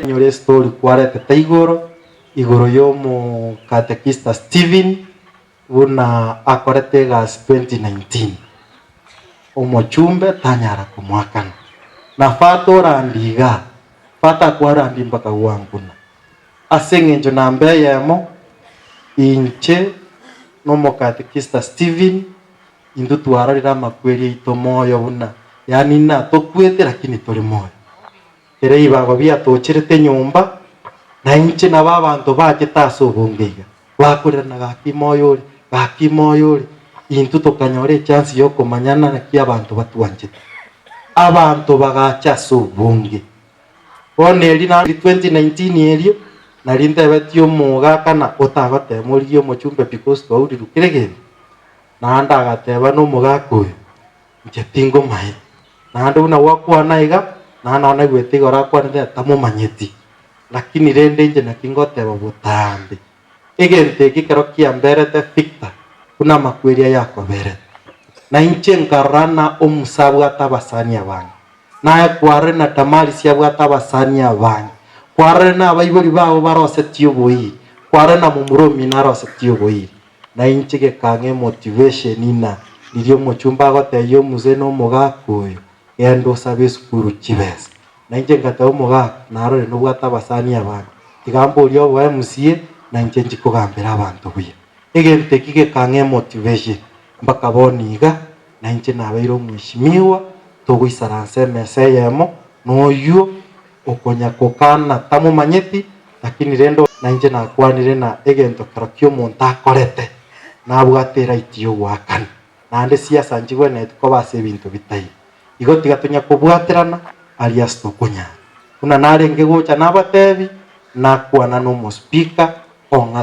nyore story kwarete igoro yomo katekista Steven una akorete gas 2019 omochumbe tanyara kumwakana na fato randiga fata kwa randi mpaka wanguna asengenjo nambe yemo inche nomo katekista Steven indu twararira makweri ito moyo buna yani na tokwete lakini tuli moyo ere ibago bia tochirete nyumba na inche na babantu baje taso bongeiga bakurana gaki moyo intu tokanyore chance yo komanyana na kia abantu batuanjete abantu bagacha subunge oneli na 2019 elio na linde betio muga kana otagote muri yo mochumbe because to uri rukirege na anda agateba no muga kuyo nje tingo mai na ando na wakwa naiga na na gwetigora kwa nde tamumanyeti lakini rende nje na kingote babutambi egente gikero kia mberete Victor kuna makweria yako bere na inche nkarana omusabu atabasania bangi na kware na tamali siabu atabasania bangi kware na abaibori babo barosetio boyi kware na mumuromi na rosetio boyi na inche gekange motivation ina nilio mochumba gote yo muzeno mugakuyo endo sabe sukuru chibes na inche ngata umuga na rore no atabasania bangi tigambo lyo wa MCA na inche njikugambira abantu buya egente kige kange motivation mpaka boniga na inche nabairo mwishimiwa tugwisaranse mese yemo noyo okonya kokana tamu manyeti lakini rendo na inche nakwanire na egento karokyo monta korete na bwatera itio wakana na ande siasa njigwe net ko base bintu bitai igoti gatunya kubwaterana alias tokunya kuna nare ngegocha nabatebi na kwana no mo speaker onga